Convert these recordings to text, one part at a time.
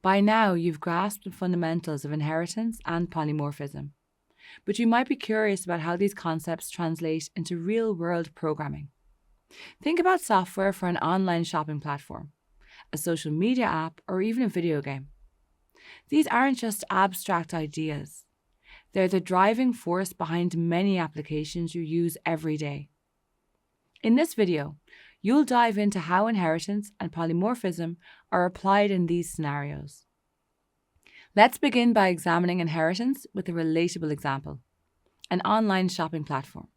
By now, you've grasped the fundamentals of inheritance and polymorphism, but you might be curious about how these concepts translate into real-world programming. Think about software for an online shopping platform, a social media app, or even a video game. These aren't just abstract ideas. They're the driving force behind many applications you use every day. In this video, you'll dive into how inheritance and polymorphism are applied in these scenarios. Let's begin by examining inheritance with a relatable example: an online shopping platform.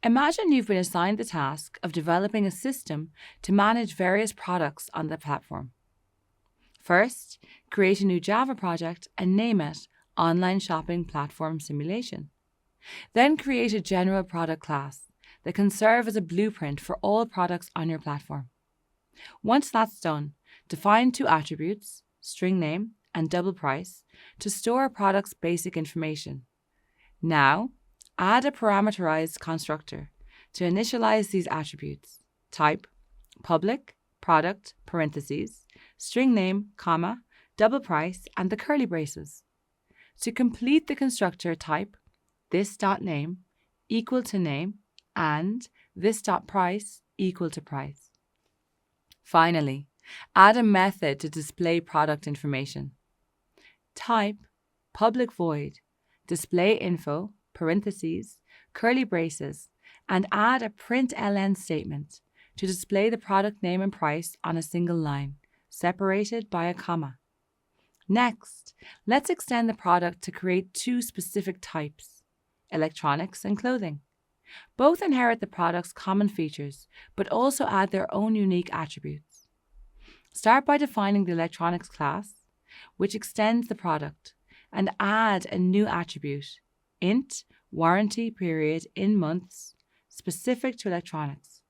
Imagine you've been assigned the task of developing a system to manage various products on the platform. First, create a new Java project and name it Online Shopping Platform Simulation. Then create a general product class that can serve as a blueprint for all products on your platform. Once that's done, define two attributes, string name and double price, to store a product's basic information. Now, add a parameterized constructor to initialize these attributes: type, public, product, parentheses, string name, comma, double price, and the curly braces. To complete the constructor, type this.name equal to name and this.price equal to price. Finally, add a method to display product information. Type public void display info, parentheses, curly braces, and add a println statement to display the product name and price on a single line, separated by a comma. Next, let's extend the product to create two specific types: electronics and clothing. Both inherit the product's common features, but also add their own unique attributes. Start by defining the electronics class, which extends the product, and add a new attribute: int warranty period in months, specific to electronics.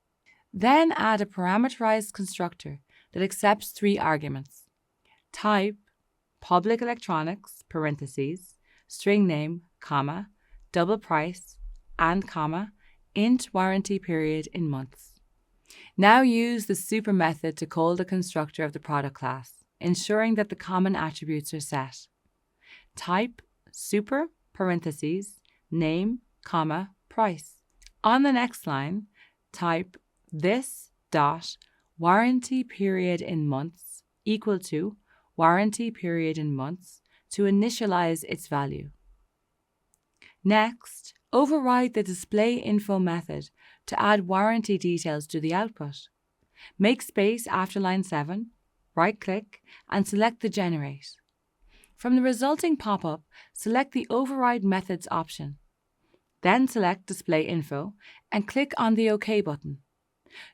Then add a parameterized constructor that accepts three arguments: type, public electronics, parentheses, string name, comma, double price, and comma, int warranty period in months. Now use the super method to call the constructor of the product class, ensuring that the common attributes are set. Type super, parentheses, name, comma, price. On the next line, type this dot warranty period in months equal to warranty period in months to initialize its value. Next, override the display info method to add warranty details to the output. Make space after line 7, right-click, and select the Generate. From the resulting pop-up, select the Override Methods option. Then select Display Info and click on the OK button.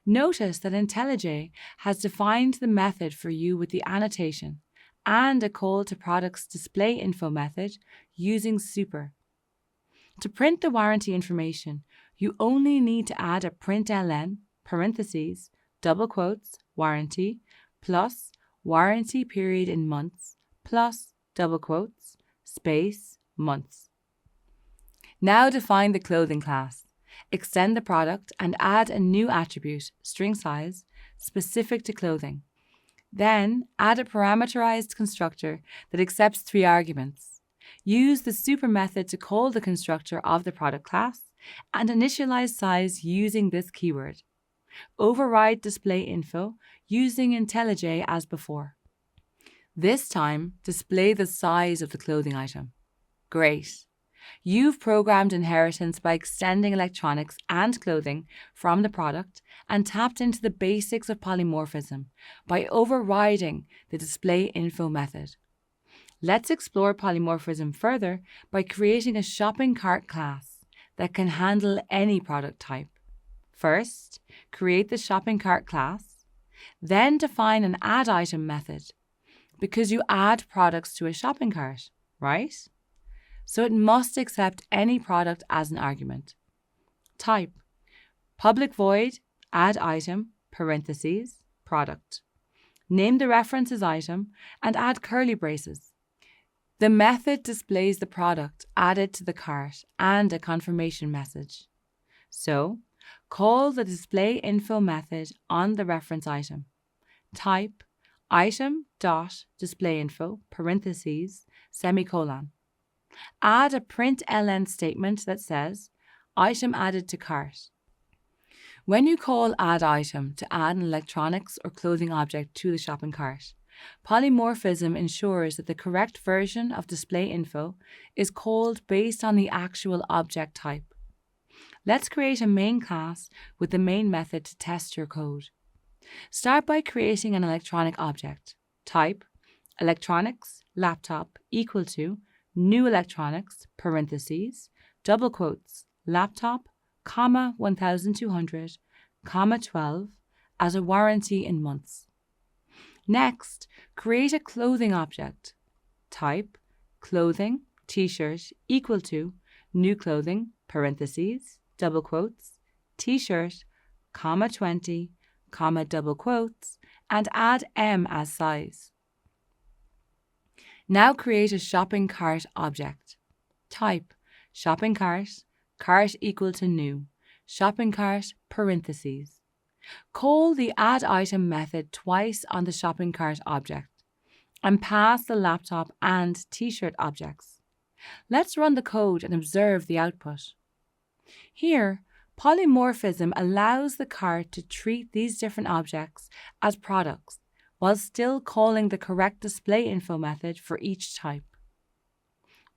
Notice that IntelliJ has defined the method for you with the annotation and a call to product's display info method using super. To print the warranty information, you only need to add a println, parentheses, double quotes, warranty, plus warranty period in months, plus double quotes, space, months. Now define the clothing class. Extend the product and add a new attribute, string size, specific to clothing. Then add a parameterized constructor that accepts three arguments. Use the super method to call the constructor of the product class and initialize size using this keyword. Override display info using IntelliJ as before. This time, display the size of the clothing item. Great! You've programmed inheritance by extending electronics and clothing from the product and tapped into the basics of polymorphism by overriding the display info method. Let's explore polymorphism further by creating a shopping cart class that can handle any product type. First, create the shopping cart class, then define an add item method, because you add products to a shopping cart, right? So it must accept any product as an argument. Type public void add item, parentheses, product. Name the reference as item and add curly braces. The method displays the product added to the cart and a confirmation message. So, call the display info method on the reference item. Type item.displayInfo, parentheses, semicolon. Add a println statement that says, item added to cart. When you call add item to add an electronics or clothing object to the shopping cart, polymorphism ensures that the correct version of display info is called based on the actual object type. Let's create a main class with the main method to test your code. Start by creating an electronic object. Type electronics laptop equal to new electronics, parentheses, double quotes, laptop, comma 1200, comma 12, as a warranty in months. Next, create a clothing object. Type clothing, t-shirt equal to new clothing, parentheses, double quotes, t-shirt, comma 20, comma double quotes, and add M as size. Now create a shopping cart object. Type shopping cart, cart equal to new, shopping cart, parentheses. Call the add item method twice on the shopping cart object and pass the laptop and t-shirt objects. Let's run the code and observe the output. Here, polymorphism allows the cart to treat these different objects as products while still calling the correct display info method for each type.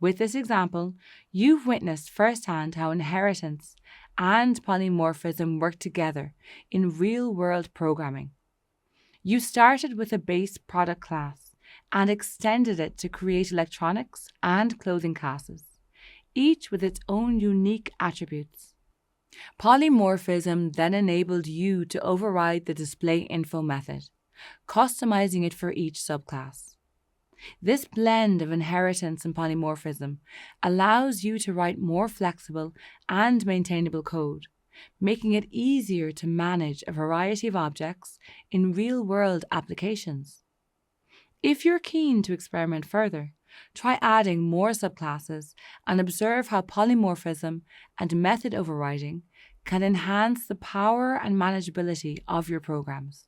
With this example, you've witnessed firsthand how inheritance and polymorphism work together in real-world programming. You started with a base product class and extended it to create electronics and clothing classes, each with its own unique attributes. Polymorphism then enabled you to override the display info method, customizing it for each subclass. This blend of inheritance and polymorphism allows you to write more flexible and maintainable code, making it easier to manage a variety of objects in real-world applications. If you're keen to experiment further, try adding more subclasses and observe how polymorphism and method overriding can enhance the power and manageability of your programs.